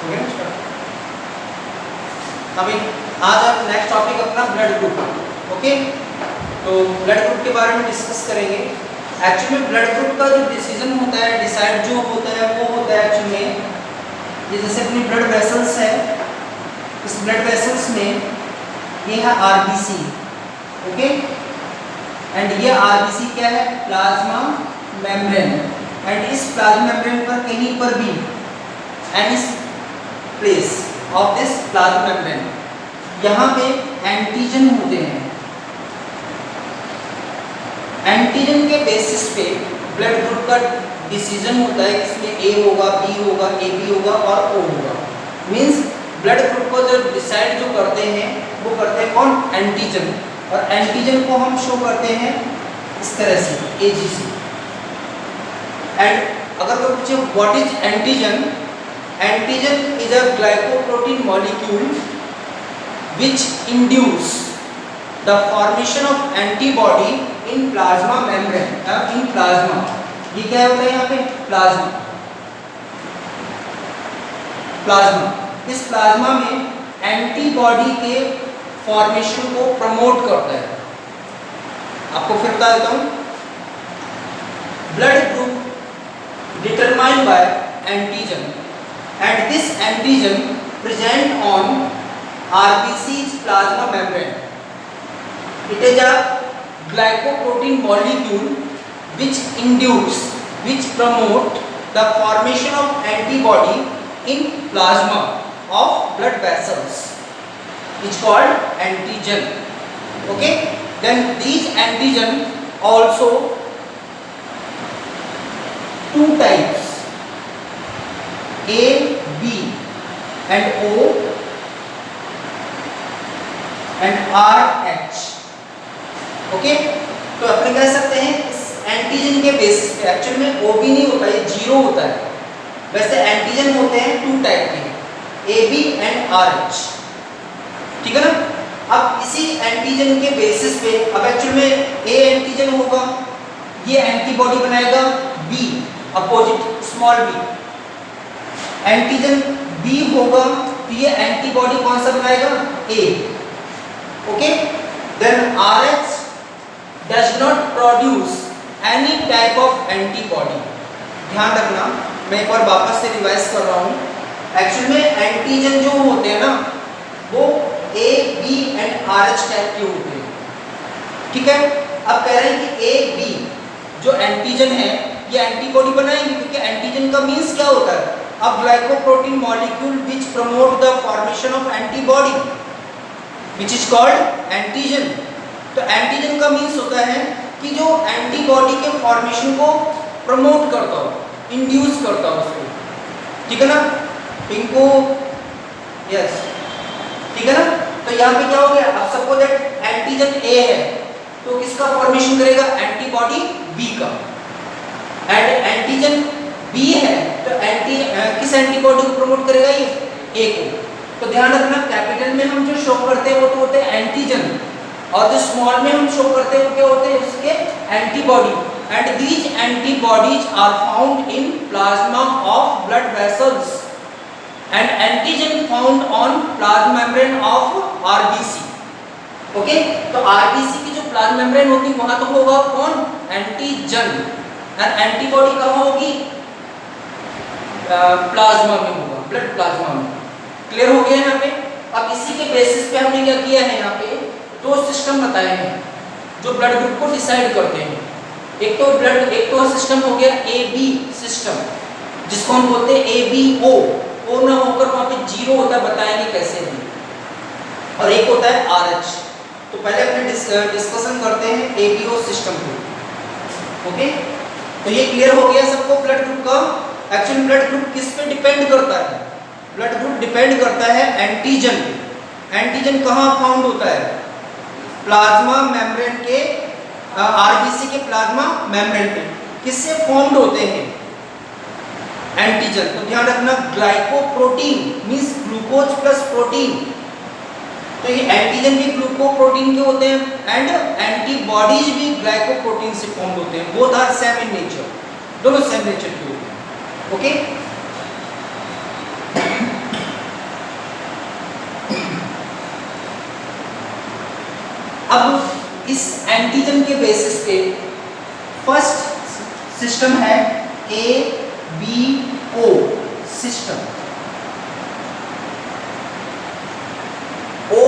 हो गया स्टार्ट। अभी आज आप नेक्स्ट टॉपिक अपना ब्लड ग्रुप। ओके, तो ब्लड ग्रुप के बारे में डिस्कस करेंगे। एक्चुअली में ब्लड ग्रुप का जो डिसीजन होता है, डिसाइड जो होता है वो होता है एक्चुअली में, ये जैसे अपनी ब्लड वेसल्स है, इस ब्लड वेसल्स में ये है आरबीसी। ओके, एंड ये आरबीसी क्या है, प्लाज्मा मेम्ब्रेन। एंड इस प्लाज्मा मेम्ब्रेन पर कहीं पर भी any place of this plasma membrane, यहाँ पे एंटीजन होते हैं। एंटीजन के बेसिस पे ब्लड ग्रुप का डिसीजन होता है, इसमें ए होगा, बी होगा, ए बी होगा और ओ होगा। मींस ब्लड ग्रुप को जो डिसाइड जो करते हैं वो करते हैं कौन, एंटीजन। और एंटीजन को हम शो करते हैं इस तरह से, एजीसी। एंड अगर कोई पूछे what is antigen, antigen is a glycoprotein molecule which induce the formation of antibody in plasma membrane, in plasma। ये क्या होता है यहाँ पे, प्लाज्मा। प्लाज्मा, इस प्लाज्मा में एंटीबॉडी के फॉर्मेशन को प्रमोट करता है। आपको फिर बता देता हूँ, blood group determined by antigen and this antigen present on RBC's plasma membrane. It is a glycoprotein molecule which promote the formation of antibody in plasma of blood vessels, which called antigen. Okay, then these antigen also two types, A, B and O and RH। Okay, तो अपन कह सकते हैं इस antigen के basis पे, actual में O भी नहीं होता, ये जीरो होता है। वैसे एंटीजन होते हैं टू टाइप के, AB एंड RH। ठीक है ना। अब इसी एंटीजन के बेसिस पे, अब एक्चुअल में A एंटीजन होगा, ये एंटीबॉडी बनाएगा B, opposite small b। Antigen B होगा तो ये एंटीबॉडी कौन सा बनाएगा, A। Okay, then RH does not produce any type of antibody। ध्यान रखना, मैं एक बार वापस से रिवाइज कर रहा हूँ। एक्चुअल में एंटीजन जो होते हैं ना, वो A, B and RH type के होते हैं। ठीक है, अब कह रहे हैं कि A, B जो एंटीजन है ये एंटीबॉडी बनाएंगे, क्योंकि एंटीजन का मीन्स क्या होता है, अब glycoprotein molecule which promote the formation of antibody which is called antigen. तो एंटीजन का मीन्स होता है कि जो एंटीबॉडी के फॉर्मेशन को प्रमोट करता हो, इंड्यूस करता हो उसको। ठीक है ना पिंकू, यस ठीक है ना। तो यहाँ पे क्या हो गया, अब सपोज दैट एंटीजन ए है तो किसका फॉर्मेशन करेगा, एंटीबॉडी बी का। एंड एंटीजन बी है तो किस एंटीबॉडी को प्रमोट करेगा, ये ए को। तो ध्यान रखना, कैपिटल में हम जो शो करते हैं वो तो होते हैं एंटीजन, और जो स्मॉल में हम शो करते हैं वो क्या होते हैं, उसके antibody. And these antibodies are found in plasma of blood vessels and antigen found on plasma membrane of RBC. Okay, तो आरबीसी की जो प्लाज्मा मेम्ब्रेन होगी वहां तो होगा कौन, एंटीजन। एंड एंटीबॉडी कहाँ होगी, प्लाज्मा में होगा, ब्लड प्लाज्मा में। क्लियर हो गया यहाँ पे। अब इसी के बेसिस पे हमने क्या किया है, यहाँ पे दो सिस्टम बताए हैं जो ब्लड ग्रुप को डिसाइड करते हैं। एक तो सिस्टम हो गया AB सिस्टम, जिसको हम बोलते हैं ABO। O ना होकर वहाँ पे जीरो होता है, बताएंगे कैसे भी। और एक होता है RH। तो पहले अपने डिस्कशन करते हैं ABO सिस्टम को। ओके, तो ये क्लियर हो गया सबको ब्लड ग्रुप का। एक्चुअली ब्लड ग्रुप किस पे डिपेंड करता है, ब्लड ग्रुप डिपेंड करता है एंटीजन। एंटीजन कहाँ फाउंड होता है, प्लाज्मा मेम्ब्रेन के, आरबीसी के प्लाज्मा मेम्ब्रेन पे। किससे फॉर्म्ड होते हैं एंटीजन, तो ध्यान रखना, glycoprotein means glucose plus protein. तो ये एंटीजन भी ग्लूकोप्रोटीन के होते हैं एंड एंटीबॉडीज भी ग्लाइकोप्रोटीन से फॉर्म्ड होते हैं। Both are same in nature, दोनों सेम नेचर के होते हैं। ओके, इस एंटीजन के बेसिस पे फर्स्ट सिस्टम है ABO सिस्टम। O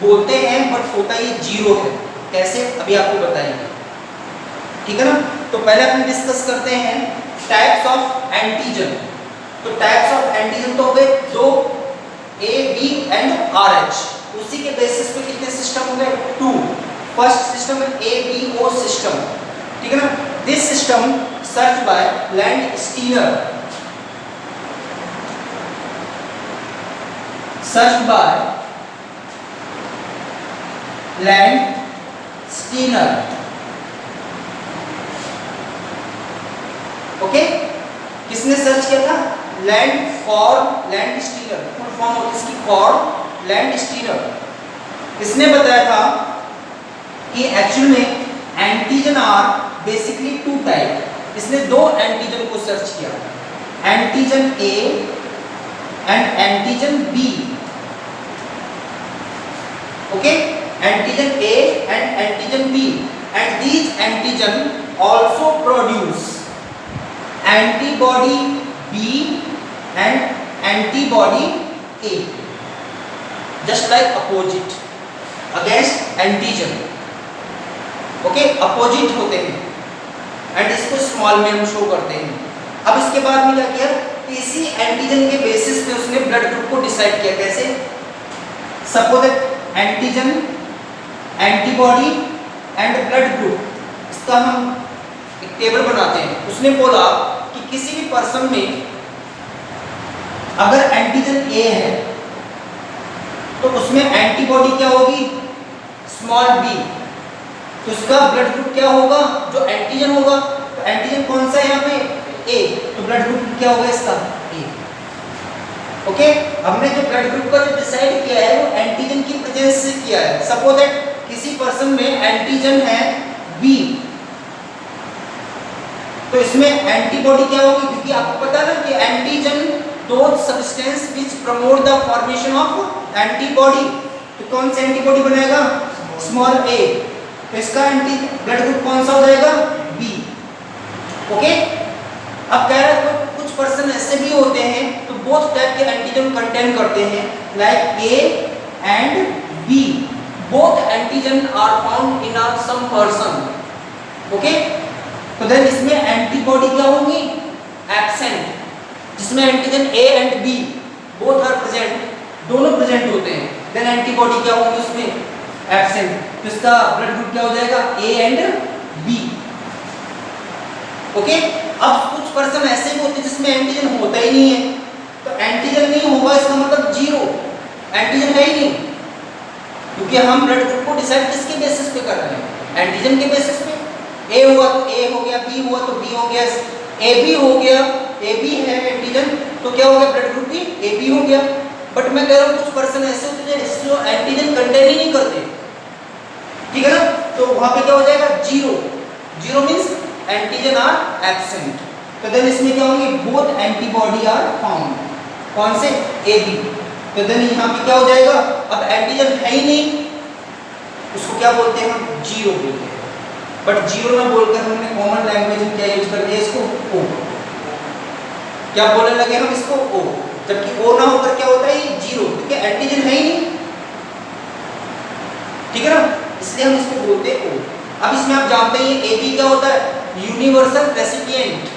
बोलते हैं बट होता ये जीरो है। कैसे, अभी आपको बताएंगे, ठीक है ना। तो पहले अपन डिस्कस करते हैं टाइप्स ऑफ एंटीजन। तो टाइप्स ऑफ एंटीजन तो हो गए दो, A, B एंड RH। उसी के बेसिस पे कितने सिस्टम हो गए, 2। फर्स्ट सिस्टम है ABO सिस्टम, ठीक है ना। This system search by Landsteiner, search by Landsteiner, okay. किसने सर्च किया था, लैंडस्टीनर, फुल फॉर्म होती है इसकी कॉर्ड लैंडस्टीनर। इसने बताया था कि एक्चुअल में एंटीजन आर बेसिकली 2 टाइप। इसने 2 एंटीजन को सर्च किया, antigen A and antigen B, okay. Antigen A and antigen B, and these antigen also produce antibody B and antibody A, just like opposite against antigen, okay. Opposite होते हैं and इसको small में हम show करते हैं। अब इसके बाद में क्या किया कि इसी एंटीजन के बेसिस पे उसने ब्लड ग्रुप को डिसाइड किया। कैसे, suppose that antigen, antibody and blood group, इसका हम एक टेबल बनाते हैं। उसने बोला कि किसी भी पर्सन में अगर एंटीजन ए है तो उसमें एंटीबॉडी क्या होगी, स्मॉल बी। तो उसका ब्लड ग्रुप क्या होगा, जो एंटीजन होगा। तो एंटीजन कौन सा है यहाँ पे, ए, तो ब्लड ग्रुप क्या होगा इसका, ए, ओके। हमने जो ब्लड ग्रुप का जो डिसाइड किया है वो एंटीजन की प्रेजेंस से किया है। सपोज दैट किसी पर्सन में एंटीजन है बी, तो इसमें एंटीबॉडी क्या होगी, क्योंकि आपको पता है ना कि antigen those substance which promote the formation of antibody. तो कौन सा एंटीबॉडी बनाएगा, स्मॉल ए, तो इसका एंटी ब्लड ग्रुप कौन सा हो जाएगा, बी, ओके। अब कह रहा है कुछ पर्सन ऐसे भी होते हैं तो बोथ टाइप के एंटीजन कंटेन करते हैं, like A and B, both antigen are found in some person, okay. तो देन इसमें एंटीबॉडी क्या होगी, एब्सेंट। जिसमें antigen A and B both are present, दोनों प्रेजेंट होते हैं, देन एंटीबॉडी क्या होगी उसमें, एब्सेंट। तो इसका ब्लड ग्रुप क्या हो जाएगा, ए एंड बी, ओके। अब कुछ पर्सन ऐसे भी होते हैं जिसमें एंटीजन होता ही नहीं है। तो एंटीजन नहीं होगा इसका मतलब जीरो, एंटीजन है ही नहीं, क्योंकि हम ब्लड ग्रुप को डिसाइड किसके बेसिस पे कर रहे हैं, एंटीजन के बेसिस पे। ए हुआ तो ए हो गया, बी हुआ तो बी हो गया, ए बी हो गया, ए बी है एंटीजन, तो क्या हो गया, ब्लड ग्रुप भी ए बी हो गया। बट मैं कह रहा हूँ कुछ पर्सन ऐसे होते हैं जिसमें एंटीजन कंटेन ही नहीं करते, ठीक है ना। तो वहां पे क्या हो जाएगा, zero. Zero means antigen are absent. तो देन इसमें क्या होंगे, बोथ एंटीबॉडी आर फाउंड, कौन से, ए बी। तो देन यहाँ पे क्या हो जाएगा, अब एंटीजन है ही नहीं, उसको क्या बोलते हैं हम, जीरो बोलते हैं। बट जीरो में बोलकर हमने कॉमन लैंग्वेज में क्या यूज कर दिया, इसको ओ, क्या बोलने लगे हम इसको, ओ, जबकि ओ ना होकर क्या होता है, ये जीरो, क्योंकि एंटीजन है ही नहीं, ठीक है ना, इसलिए हम इसको बोलते हैं ओ। अब इसमें आप जानते हैं ए बी क्या होता है, यूनिवर्सल रेसिपिएंट।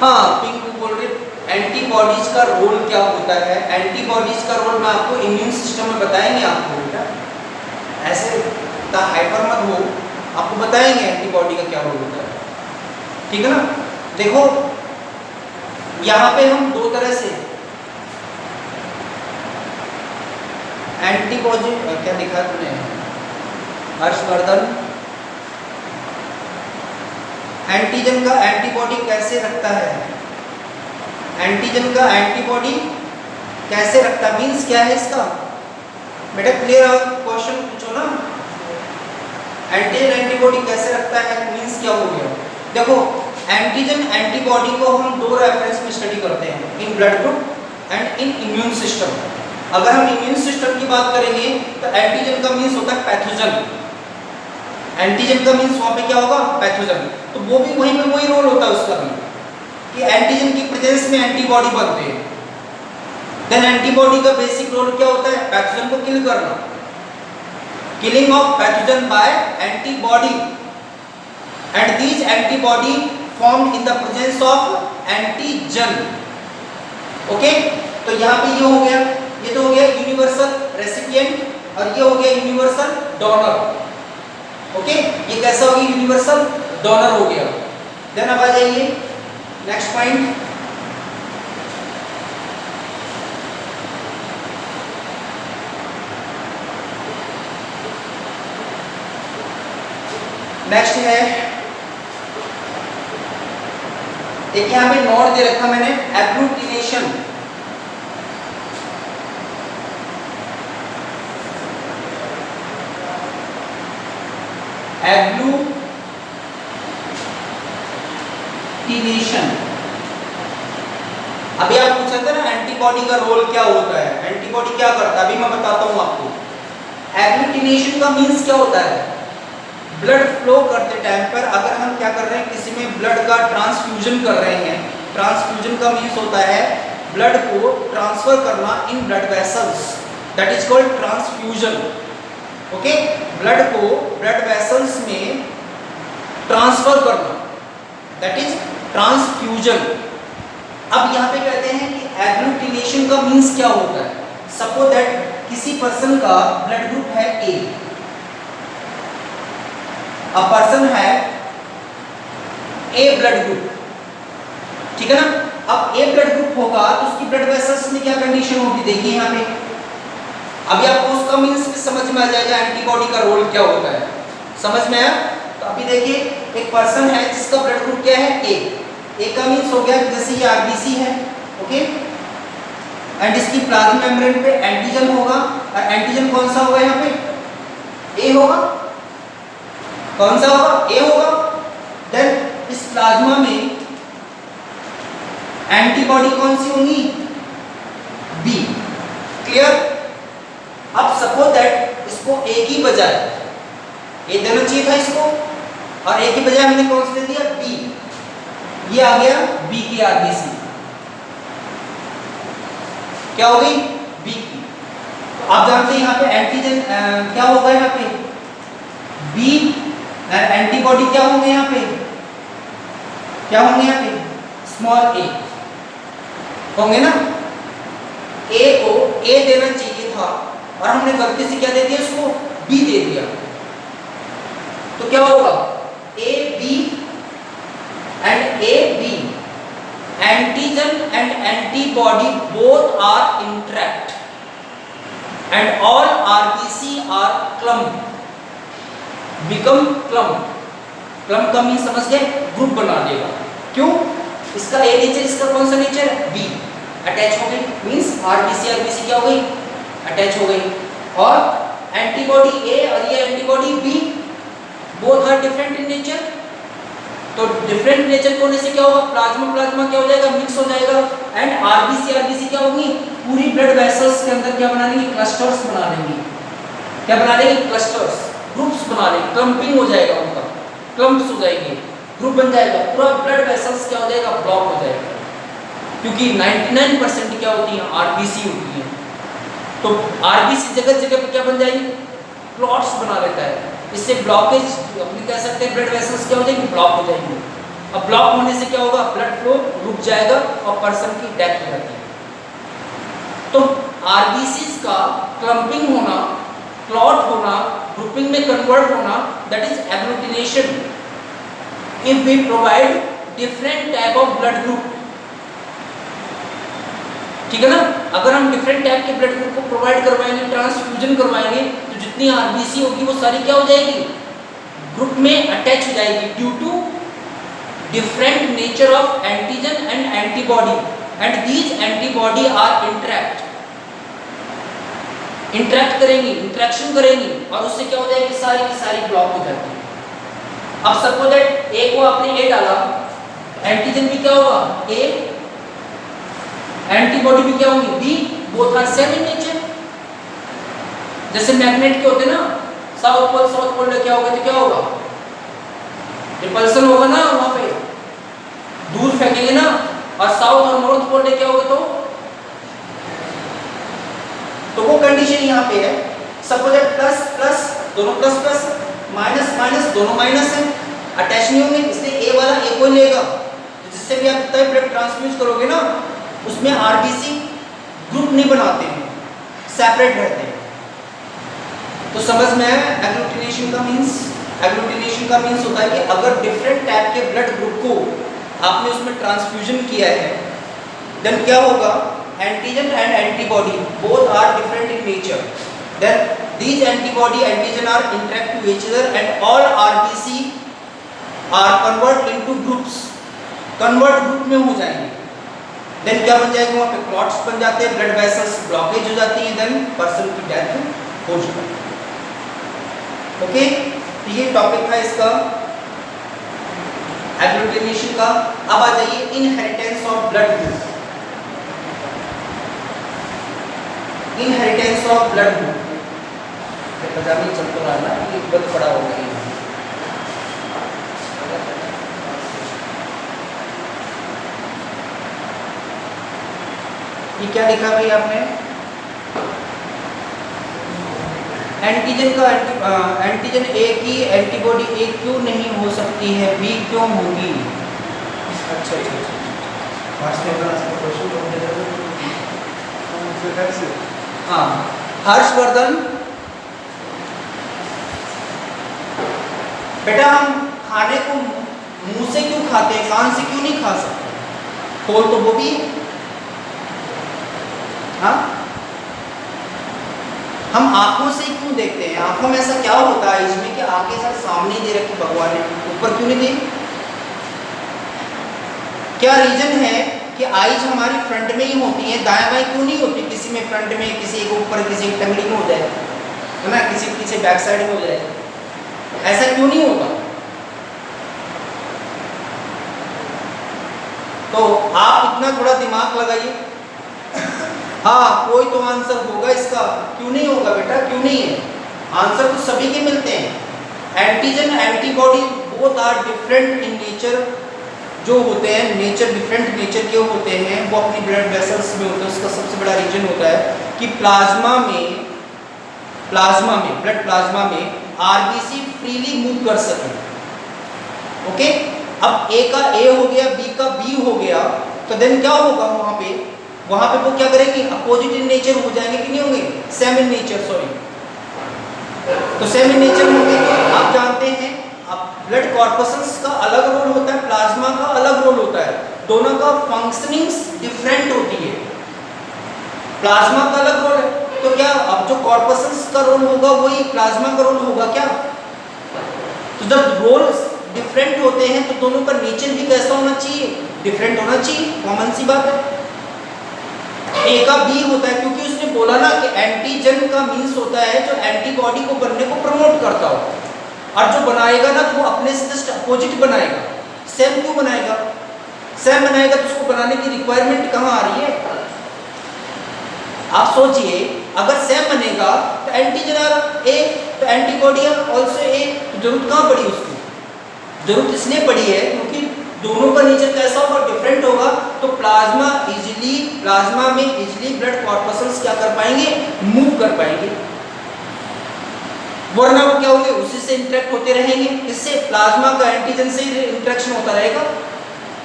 हाँ, पिंक बोल रहे एंटीबॉडीज का रोल क्या होता है। एंटीबॉडीज का रोल मैं आपको इम्यून सिस्टम में बताएंगे आपको बेटा, ऐसे इतना हाइपर मत हो, आपको बताएंगे एंटीबॉडी का क्या रोल होता है, ठीक है ना। देखो यहाँ पे हम दो तरह से एंटीबॉडी, क्या लिखा तुमने हर्षवर्धन, एंटीजन का एंटीबॉडी कैसे रखता है, एंटीजन का एंटीबॉडी कैसे रखता मींस क्या है इसका बेटा, क्लियर क्वेश्चन पूछो ना। एंटीजन एंटीबॉडी कैसे रखता है मींस क्या हो गया। देखो एंटीजन एंटीबॉडी को हम दो रेफरेंस में स्टडी करते हैं, in blood group and in immune system. अगर हम इम्यून सिस्टम की बात करेंगे तो एंटीजन का मीन्स होता है पैथोजन, एंटीजन का मीन्स वहां पे क्या होगा, पैथोजन। तो वो भी वहीं पे वही रोल होता है उसका भी, कि एंटीजन की प्रेजेंस में एंटीबॉडी बनते हैं। देन एंटीबॉडी का बेसिक रोल क्या होता है, पैथोजन को किल करना, killing of pathogen by antibody, and these antibody formed in the presence of antigen. Okay, तो यहाँ पे ये हो गया, ये तो हो गया यूनिवर्सल रेसिपिएंट और ये हो गया यूनिवर्सल डोनर। ओके, ये कैसा हो गया, यूनिवर्सल डोनर हो गया। देन अब आ जाइए नेक्स्ट पॉइंट, नेक्स्ट है एक यहाँ पे नोट दे रखा मैंने, एग्लूटिनेशन। एग्लूटिनेशन, अभी आप पूछ रहे थे ना एंटीबॉडी का रोल क्या होता है, एंटीबॉडी क्या करता है, अभी मैं बताता हूं आपको। एग्लूटिनेशन का मीन्स क्या होता है, ब्लड फ्लो करते टाइम पर अगर हम क्या कर रहे हैं, किसी में ब्लड का ट्रांसफ्यूजन कर रहे हैं, ट्रांसफ्यूजन का मीन्स होता है ब्लड को ट्रांसफर करना in blood vessels, that is called transfusion. Okay, blood को ब्लड वेसल्स में ट्रांसफर करना, दैट इज ट्रांसफ्यूजन। अब यहाँ पे कहते हैं कि एग्लूटिनेशन का मीन्स क्या होता है। सपोज दैट किसी पर्सन का ब्लड ग्रुप है ए, अ पर्सन है ए ब्लड ग्रुप, ठीक है ना। अब ए ब्लड ग्रुप होगा तो उसकी ब्लड वेसल्स में क्या कंडीशन होगी, देखिए यहाँ पे। अभी आपको उसका मीन्स भी समझ में आ जाएगा एंटीबॉडी का रोल क्या होता है, समझ में आया। तो अभी देखिए एक पर्सन है जिसका ब्लड ग्रुप क्या है ए, ए का मीन्स हो गया जैसे ये आरबीसी है, ओके, एंड इसकी प्लाज्मा मेम्ब्रेन पे एंटीजन होगा, और एंटीजन कौन सा होगा, यहाँ पे ए होगा, कौन सा होगा, ए होगा। देन इस प्लाज्मा में एंटीबॉडी कौन सी होंगी, बी, क्लियर। अब सपोज दैट इसको ए की बजाय, ए देना चाहिए था इसको, और ए की बजाय हमने कौन सा दे दिया, बी, ये आ गया बी की आरबीसी, क्या हो गई, बी की। तो आप जानते हैं यहाँ पे एंटीजन क्या होगा, यहाँ पे बी, एंटीबॉडी क्या होंगे, यहाँ पे क्या होंगे, यहाँ पे स्मॉल ए होंगे ना। ए को ए देना चाहिए था और हमने गलती से क्या दे दिया, उसको बी दे दिया, तो क्या होगा, A B and A B, antigen and antibody both are interact and all RBC are clump, become clump. Clump का मीन समझ गए, ग्रुप बना देगा। क्यों, इसका ए नेचर, इसका कौन सा नेचर, बी, अटैच हो गई, मींस आरबीसी आरबीसी क्या हो गई, अटैच हो गई। और एंटीबॉडी ए और ये antibody B, both are different in nature, तो डिफरेंट नेचर के होने से क्या होगा, प्लाज्मा प्लाज्मा क्या हो जाएगा, मिक्स हो जाएगा, एंड आरबीसी आरबीसी क्या होगी, पूरी ब्लड वेसल्स के अंदर क्या बना लेंगी, क्लस्टर्स बना लेंगी, क्या बना लेंगी, क्लस्टर्स, ग्रुप्स बना लेंगे, क्लम्पिंग हो जाएगा उनका, क्लम्प्स हो जाएंगे, ग्रुप बन जाएगा, पूरा ब्लड वेसल्स क्या हो जाएगा, ब्लॉक हो जाएगा, क्योंकि 99% क्या होती है, आरबीसी होती है। तो आरबीसी जगह जगह पे क्या बन जाएगी, क्लॉट्स बना लेता है, इससे ब्लॉकेज अपने कह सकते हैं, ब्लड वेसल्स क्या हो जाएंगे, ब्लॉक हो जाएंगे। अब ब्लॉक होने से क्या होगा, ब्लड फ्लो रुक जाएगा और पर्सन की डेथ हो जाती है। तो आरबीसीज का क्लम्पिंग होना, क्लॉट होना, ग्रुपिंग में कन्वर्ट होना, that is agglutination. If we provide different type of blood group, ठीक है ना, अगर हम डिफरेंट टाइप के ब्लड ग्रुप को प्रोवाइड करवाएंगे, ट्रांसफ्यूजन करवाएंगे, तो जितनी आरबीसी होगी वो सारी क्या हो जाएगी, ग्रुप में अटैच हो जाएगी, due to different nature of antigen and antibody, and these antibody are interact, interact करेंगी, इंटरेक्शन करेंगी, और उससे क्या हो जाएगी, सारी की सारी ब्लॉक हो जाती है। अब सपोज दैट ए को आपने ए डाला, एंटीजन भी क्या होगा, ए, एंटीबॉडी भी क्या होंगी, B, both are same in nature, जैसे मैग्नेट के होते हैं ना, साउथ पोल लेके आओगे तो क्या होगा, रिपल्सन होगा ना, वहां पे दूर फेंकेंगे ना, और साउथ और नॉर्थ पोल लेके आओगे तो वो कंडीशन यहाँ पे है। सपोज प्लस प्लस, दोनों प्लस प्लस, माइनस माइनस, दोनों माइनस है, अटैच नहीं होंगे, इसलिए ए वाला ए को लेगा। तो जिससे भी आप जितना ब्लड ट्रांसफ्यूज करोगे ना, उसमें आरबीसी ग्रुप नहीं बनाते हैं, सेपरेट रहते हैं। तो समझ में आया एग्लूटिनेशन का मींस? एग्लूटिनेशन का मींस होता है कि अगर डिफरेंट टाइप के ब्लड ग्रुप को आपने उसमें ट्रांसफ्यूजन किया है, देन क्या होगा, antigen and antibody both are different in nature, then these antibody antigen are interact to each other and all RBC are convert into groups, convert group में हो जाएंगे। देन क्या बन जाएगा, वहाँ पे क्लॉट्स बन जाते हैं, ब्लड वेसल्स ब्लॉकेज हो जाती है, देन पर्सन की डेथ हो जाती है। ओके, तो ये टॉपिक था इसका एग्लूटिनेशन का। अब आ जाइए inheritance of blood group. Inheritance of blood group पता नहीं चल तो रहा ना, एक बात पड़ा हो गई। ये क्या लिखा भाई आपने, एंटीजन का एंटीजन ए की एंटीबॉडी ए क्यों नहीं हो सकती है, बी क्यों होगी? अच्छा अच्छा अच्छा, हाँ हर्षवर्धन बेटा, हम खाने को मुंह से क्यों खाते हैं, कान से क्यों नहीं खा सकते? खोल तो वो भी है। हाँ, हम आंखों से क्यों देखते हैं? आंखों में ऐसा क्या होता है इसमें कि आंखें सर सामने दे रखी भगवान ने, ऊपर क्यों नहीं दी? क्या रीजन है कि आईज हमारी फ्रंट में ही होती है, दाएं बाएं क्यों नहीं होती? किसी में फ्रंट में, किसी के ऊपर, किसी की टंगड़ी में हो जाए, है ना, किसी के पीछे बैक साइड में हो जाए, ऐसा क्यों नहीं होगा? तो आप इतना थोड़ा दिमाग लगाइए। हाँ, कोई तो आंसर होगा इसका, क्यों नहीं होगा बेटा, क्यों नहीं है? आंसर तो सभी के मिलते हैं। Antigen antibody both are different in nature, जो होते हैं नेचर, डिफरेंट नेचर के होते हैं, वो अपनी ब्लड वेसल्स में होते हैं। उसका सबसे बड़ा रीजन होता है कि प्लाज्मा में ब्लड प्लाज्मा में आरबीसी फ्रीली मूव कर सके। ओके, अब ए का ए हो गया, बी का बी हो गया, तो देन क्या होगा, वहां पे वो क्या करेंगे, अपोजिट इन नेचर हो जाएंगे कि नहीं होंगे, सेम इन नेचर, सॉरी। तो सेम इन नेचर होंगे तो आप जानते हैं अब ब्लड कॉर्पसल्स का अलग रोल होता है, प्लाज्मा का अलग रोल होता है, दोनों का फंक्शनिंग्स डिफरेंट होती है। प्लाज्मा का अलग रोल है, तो क्या अब जो कॉर्पसल्स का रोल होगा वही प्लाज्मा का रोल होगा क्या? तो जब रोल्स डिफरेंट होते हैं तो दोनों का नेचर भी कैसा होना चाहिए, डिफरेंट होना चाहिए, कॉमन सी बात है। ए का बी होता है क्योंकि उसने बोला ना कि एंटीजन का मींस होता है जो एंटीबॉडी को बनने को प्रमोट करता हो, और जो बनाएगा ना तो वो अपने से जस्ट अपोजिट बनाएगा। सेम क्यों बनाएगा? सेम बनाएगा तो उसको बनाने की रिक्वायरमेंट कहाँ आ रही है? आप सोचिए, अगर सेम बनेगा तो एंटीजन आर ए, तो एंटीबॉडी आर आल्सो ए, तो जरूरत कहाँ पड़ी उसकी? जरूरत इसलिए पड़ी है क्योंकि दोनों का नेचर कैसा होगा, डिफरेंट होगा। तो प्लाज्मा में इजीली ब्लड कॉर्पसल्स क्या कर पाएंगे, मूव कर पाएंगे, वरना वो क्या होंगे, उसी से इंटरेक्ट होते रहेंगे। इससे प्लाज्मा का एंटीजन से इंटरेक्शन होता रहेगा।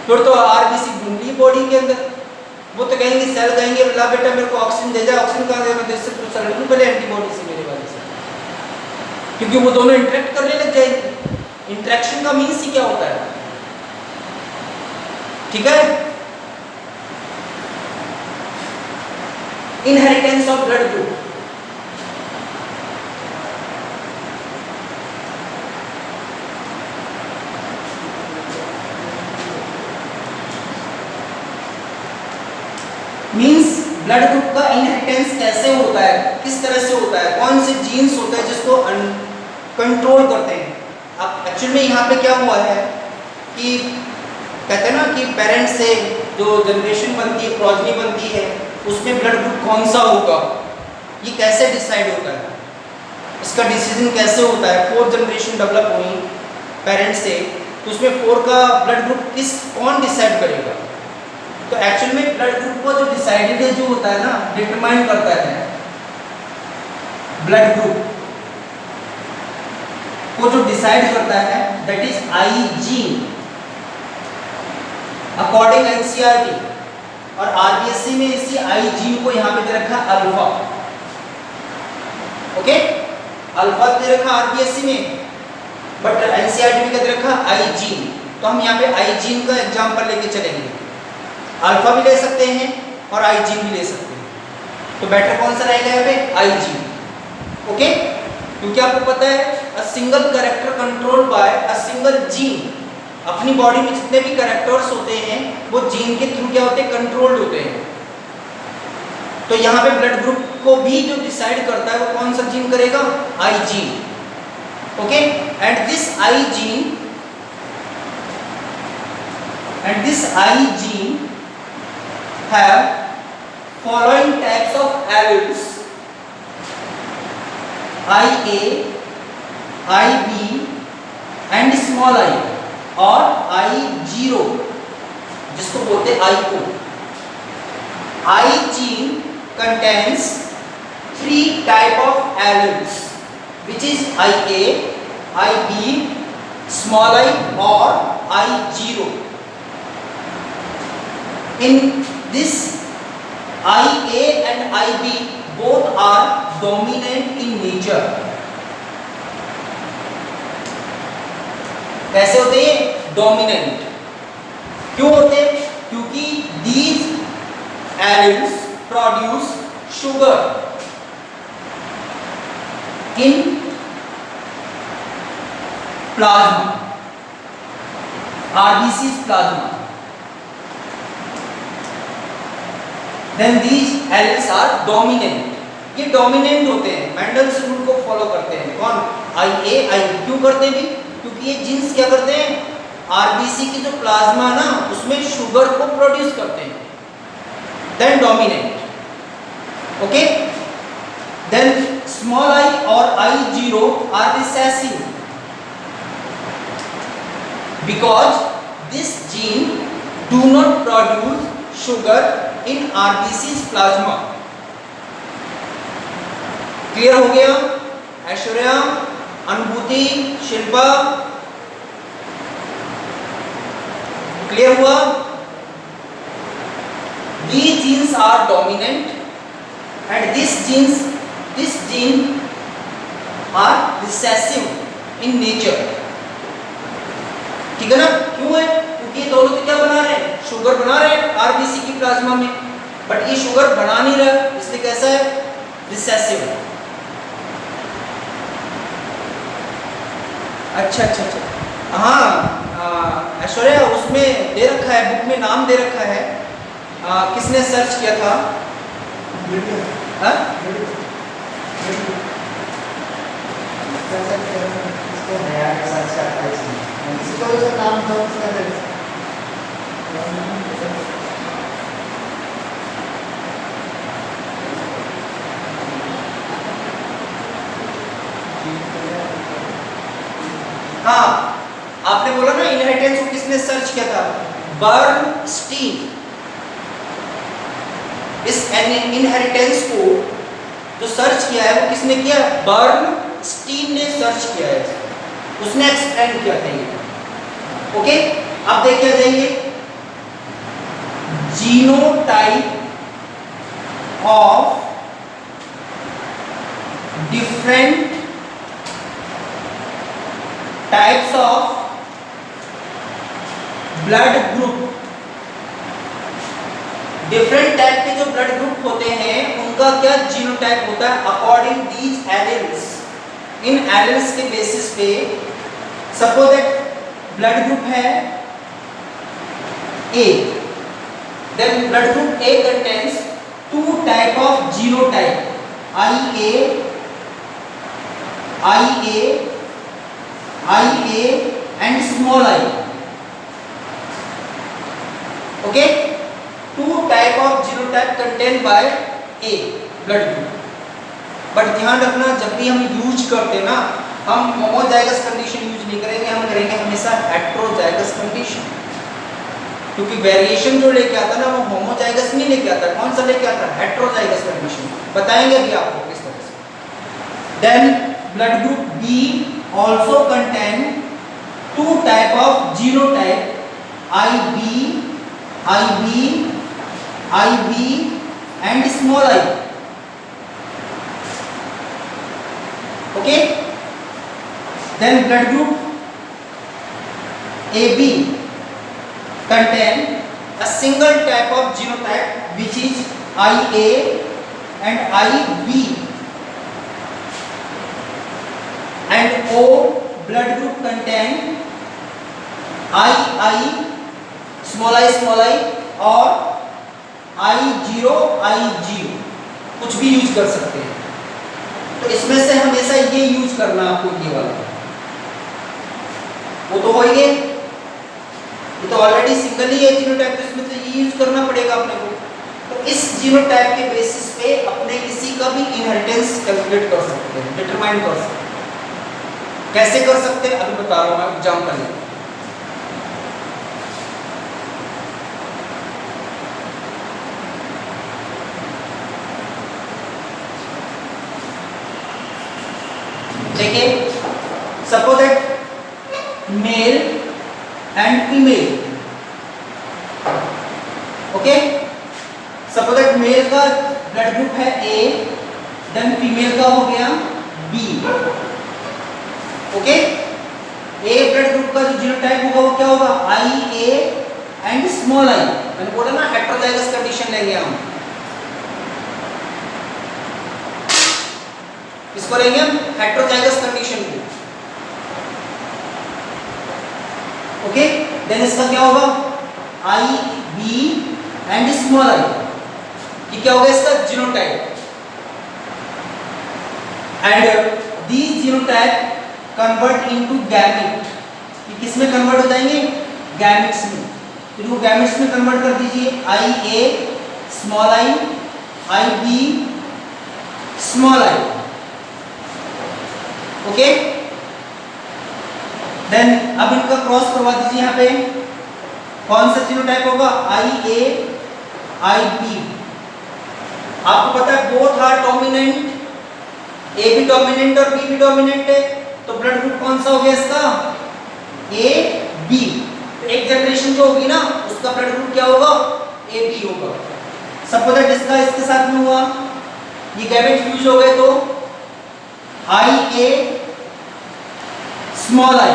फिर तो आरबीसी ढूंढी बॉडी के अंदर, वो तो कहेंगे, सेल कहेंगे ला बेटा मेरे को ऑक्सीजन दे जाए, ऑक्सीजन कहाँ देगा, इससे पूछ लूँ पहले एंटीबॉडी से, मेरे वाले से, क्योंकि वो दोनों इंटरेक्ट करने लग जाएंगे। इंटरेक्शन का मीन्स ही क्या होता है, ठीक है? Inheritance of blood group. Means blood group का इनहेरिटेंस कैसे होता है, किस तरह से होता है, कौन से जीन्स होते हैं जिसको कंट्रोल करते हैं। अब एक्चुअल में यहाँ पे क्या हुआ है कि कहते हैं ना कि पेरेंट्स से जो जनरेशन बनती है, प्रोजनी बनती है, उसमें ब्लड ग्रुप कौन सा होगा, ये कैसे डिसाइड होता है? इसका डिसीजन कैसे होता है, 4 जनरेशन डेवलप हुई पेरेंट्स से, तो उसमें 4 का ब्लड ग्रुप कौन डिसाइड करेगा? तो एक्चुअल में ब्लड ग्रुप को जो डिसाइडेड जो होता है ना, डिटरमाइन करता है ब्लड ग्रुप को जो डिसाइड करता है, that is I gene according NCERT. और आरबीएससी में इसी आई जीन को यहाँ पे दे रखा अल्फा। ओके, अल्फा दे रखा आरबीएससी में, बट एनसीईआरटी में क्या दे रखा? आई जीन। तो हम यहाँ पे आई जीन का एग्जांपल लेके चलेंगे। अल्फा भी ले सकते हैं और आई जीन भी ले सकते हैं, तो बेटर कौन सा रहेगा यहाँ पे? आई जीन। ओके, क्योंकि आपको पता है a single character controlled by a single gene. अपनी बॉडी में जितने भी कैरेक्टर्स होते हैं वो जीन के थ्रू क्या होते हैं? कंट्रोल्ड होते हैं। तो यहाँ पे ब्लड ग्रुप को भी जो डिसाइड करता है वो कौन सा जीन करेगा? आई gene. Okay, and this I gene have following types of alleles: IA, IB and small I और I0, जिसको बोलते हैं I0। I gene contains 3 type of alleles, which is IA, IB, small I और I0। In this, IA and IB both are dominant in nature। कैसे होते हैं? Dominant. क्यों होते हैं? क्योंकि these alleles produce sugar in plasma, RBC's plasma। Then these alleles are dominant। ये dominant होते हैं, मेंडल्स रूल को फॉलो करते हैं। कौन? IA, IB। क्यों करते हैं भी? क्योंकि ये जीन्स क्या करते हैं? आरबीसी की जो प्लाज्मा ना, उसमें शुगर को प्रोड्यूस करते हैं। Then dominant. Okay, then small I और I0 are recessive because this gene do not produce sugar in RBCs plasma. Clear हो गया? ऐश्वर्या, अनुभूति, शिल्पा, क्लियर हुआ? These genes are dominant and this gene are recessive in nature। ठीक है ना? क्यों है? क्योंकि ये दोनों तो क्या बना रहे हैं? शुगर बना रहे हैं आरबीसी की प्लाज्मा में, बट ये शुगर बना नहीं रहा, इसलिए कैसा है? रिसेसिव है। अच्छा, हाँ ऐश्वर्या, उसमें दे रखा है, बुक में नाम दे रखा है, किसने सर्च किया था? हाँ, आपने बोला ना इनहेरिटेंस को किसने सर्च किया था? बर्नस्टीन। इस इनहेरिटेंस को जो सर्च किया है वो किसने किया? बर्नस्टीन ने सर्च किया है, उसने एक्सप्लेन किया था ये। ओके, अब देखिए आ जाइए, genotype of different types of blood group. Different type के जो ब्लड ग्रुप होते हैं उनका क्या जीनोटाइप होता है? According these alleles. इन एलिल्स के बेसिस पे, सपोज दैट ब्लड ग्रुप है A, then blood group A contains 2 type of genotype, IA and small I। Okay, 2 type of genotype contained by A blood group। But ध्यान रखना जब भी हम use करते हैं ना, हम होमोजाइगस कंडीशन यूज नहीं करेंगे, हम करेंगे हमेशा हेटेरोजाइगस कंडीशन, क्योंकि वेरिएशन जो लेके आता है ना वो होमोजाइगस नहीं लेके आता, कौन सा लेके आता है? Heterozygous condition. बताएंगे अभी आपको किस तरह से। Then blood group B also contain two type of genotype IB and small I. Okay, then blood group AB contain a single type of genotype which is IA and IB, and O blood group contain II small I और I0 कुछ भी use कर सकते हैं। तो इसमें से हमेशा ये यूज करना आपको, ये वाला, वो तो हो ही गए, ये तो ऑलरेडी सिंगल ही है जीनोटाइप, तो इसमें से ये यूज करना पड़ेगा अपने को। तो इस जीनोटाइप के बेसिस पे अपने किसी का भी इनहेरिटेंस कैलकुलेट कर सकते हैं, डिटरमाइन कर सकते हैं। कैसे कर सकते हैं अभी बता रहा हूँ मैं एग्जांपल में। देखिए, suppose that male and female, okay, suppose that male का ब्लड ग्रुप है A, देन फीमेल का हो गया B, ओके। A ब्लड ग्रुप का जो जीनोटाइप होगा वो क्या होगा? IA and small I। मैंने बोला ना हेटेरोजाइगस कंडीशन लेंगे हम, इसको लेंगे हम हेटेरोजाइगस कंडीशन को, ओके। देन इसका क्या होगा? IB एंड स्मॉल I, ये क्या होगा इसका? Genotype. And these genotype convert into gamete, ये किस में कन्वर्ट हो जाएंगे? गैमेट्स में। तो इनको गैमेट्स में कन्वर्ट कर दीजिए, IA small I, IB small I, okay. Then अब इनका क्रॉस करवा दीजिए, यहाँ पे कौन सा जीनोटाइप होगा? IA IB। आपको पता है बोथ आर डोमिनेंट, A भी डोमिनेंट और B भी डोमिनेंट है, तो ब्लड ग्रुप कौन सा हो गया इसका? AB। तो एक जनरेशन जो होगी ना उसका ब्लड ग्रुप क्या होगा? AB होगा। सपोज दैट इसका इसके साथ में हुआ, ये गैमेट फ्यूज हो गए, तो IA स्मॉल I।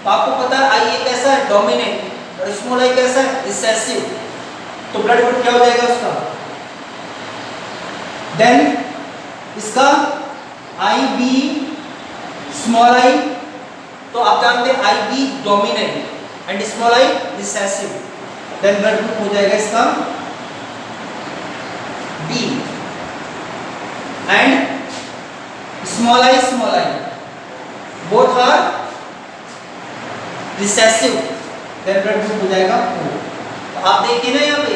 तो आपको पता है IA कैसा है? डोमिनेंट, और स्मॉल I कैसा है? रिसेसिव। तो ब्लड ग्रुप क्या हो जाएगा उसका? देन इसका IB स्मॉल I, तो आप जानते हैं IB dominant and small I recessive. Then blood group हो जाएगा इसका B and small I both are recessive, then blood group हो जाएगा O। तो आप देखिए ना यहाँ पे,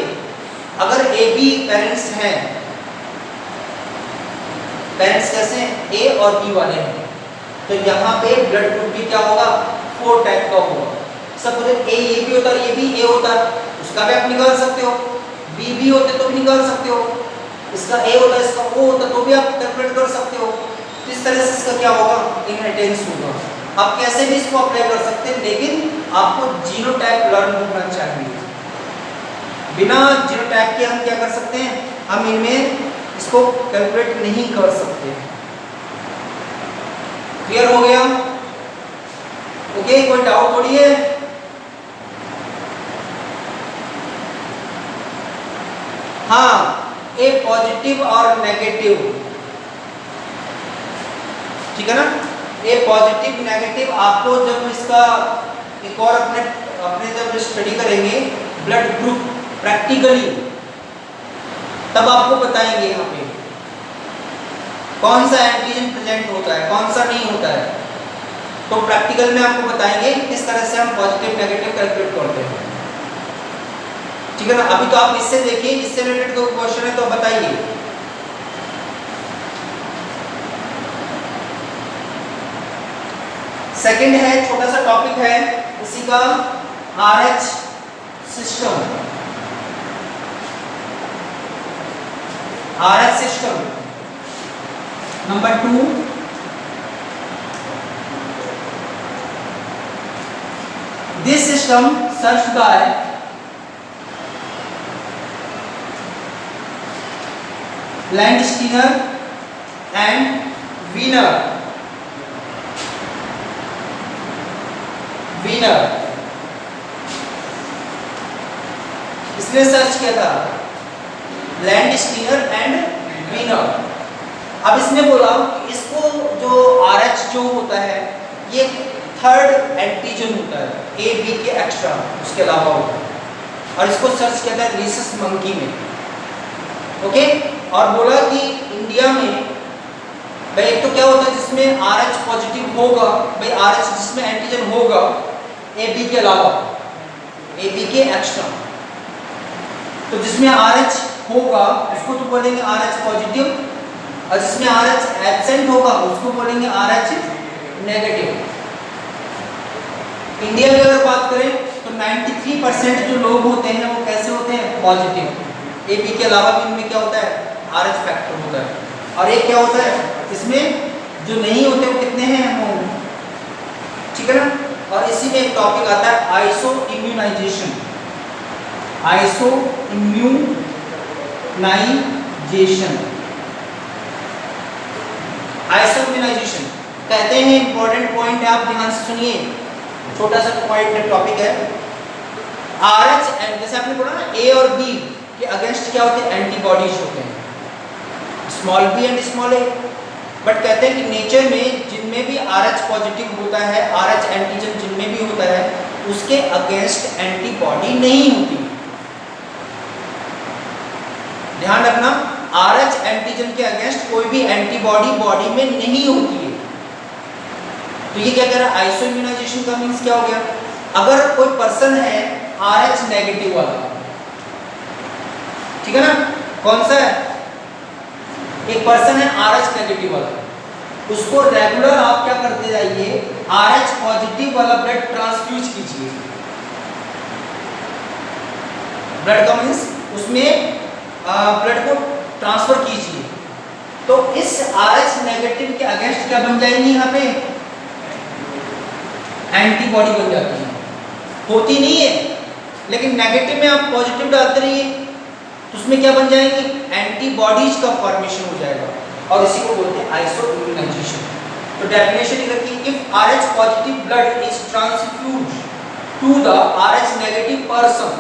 अगर AB पेरेंट्स हैं, पेरेंट्स कैसे हैं? A और B वाले हैं, तो यहाँ पे ब्लड ग्रुप भी क्या होगा? 4 टाइप का होगा। सपोज A ये भी होता है, ये भी A होता है, उसका भी आप निकाल सकते हो, B भी होते तो भी निकाल सकते हो, इसका A होता है, इसका O होता तो भी आप कैलकुलेट कर सकते हो। तो इस तरह से इसका क्या होगा? इनहेरिटेंस होगा। आप कैसे भी इसको अप्लाई कर सकते हैं, लेकिन आपको जीनोटाइप लर्न होना चाहिए। बिना जीनोटाइप के हम क्या कर सकते हैं? हम इनमें इसको कैलकुलेट नहीं कर सकते। क्लियर हो गया? ओके, कोई डाउट थोड़ी है? हाँ, ए पॉजिटिव और नेगेटिव, ठीक है ना? ए पॉजिटिव नेगेटिव आपको जब इसका एक और अपने जब स्टडी करेंगे ब्लड ग्रुप प्रैक्टिकली, तब आपको बताएंगे यहाँ पे कौन सा एंटीजन प्रेजेंट होता है, कौन सा नहीं होता है। तो प्रैक्टिकल में आपको बताएंगे किस तरह से हम पॉजिटिव नेगेटिव कैलकुलेट करते हैं, ठीक है ना? अभी तो आप इससे देखिए, इससे रिलेटेड कोई क्वेश्चन है तो बताइए। सेकंड है, छोटा सा टॉपिक है इसी का, RH system. RH system. Number 2, this system searched by Landsteiner and Wiener. इसने सर्च किया था, लैंडस्टीनर एंड वीनर। अब इसने बोला कि इसको जो RH जो होता है ये थर्ड एंटीजन होता है, A B के एक्स्ट्रा उसके अलावा होता है, और इसको सर्च किया था रीसस मंकी में। ओके, और बोला कि इंडिया में भाई एक तो क्या होता है जिसमें RH पॉजिटिव होगा, भाई RH जिसमें एंटीजन होगा AB के अलावा, AB के एक्स्ट्रा, तो जिसमें RH होगा उसको तो बोलेंगे RH पॉजिटिव, और जिसमें RH एब्सेंट होगा उसको बोलेंगे RH नेगेटिव। इंडिया की अगर बात करें तो 93% जो लोग होते हैं वो कैसे होते हैं, पॉजिटिव। AB के अलावा भी इनमें क्या होता है, RH फैक्टर होता है। और एक क्या होता है इसमें जो नहीं होते वो कितने हैं, ठीक है ना। और इसी में एक टॉपिक आता है iso immunization. Iso immunization, iso immunization कहते हैं, इंपॉर्टेंट पॉइंट है, आप ध्यान से सुनिए, छोटा सा पॉइंट टॉपिक है। RH एंड जैसे आपने बोला ना A और B के अगेंस्ट क्या होते हैं, एंटीबॉडीज होते हैं, small b and small a। But कहते हैं कि नेचर में जिनमें भी RH पॉजिटिव होता है, RH एंटीजन जिनमें भी होता है उसके अगेंस्ट एंटीबॉडी नहीं होती। ध्यान रखना, RH एंटीजन के अगेंस्ट कोई भी एंटीबॉडी बॉडी में नहीं होती है। तो ये क्या कह रहा है, आइसो इम्यूनाइजेशन का मींस क्या हो गया, अगर कोई पर्सन है RH नेगेटिव वाला, ठीक है ना, कौन सा है, एक पर्सन है RH नेगेटिव वाला, उसको रेगुलर आप क्या करते जाइए, RH पॉजिटिव वाला ब्लड ट्रांसफ्यूज कीजिए। ब्लड का मींस उसमें ब्लड को ट्रांसफर कीजिए, तो इस RH नेगेटिव के अगेंस्ट क्या बन जाएंगी, यहाँ पे एंटीबॉडी बन जाती है। होती नहीं है लेकिन नेगेटिव में आप पॉजिटिव डालते रहिए तो उसमें क्या बन जाएंगी, एंटीबॉडीज का फॉर्मेशन हो जाएगा, और इसी को बोलते हैं आइसो इम्यूनाइजेशन। तो डेफिनेशन लिखा कि if RH positive blood is transfused to the RH negative person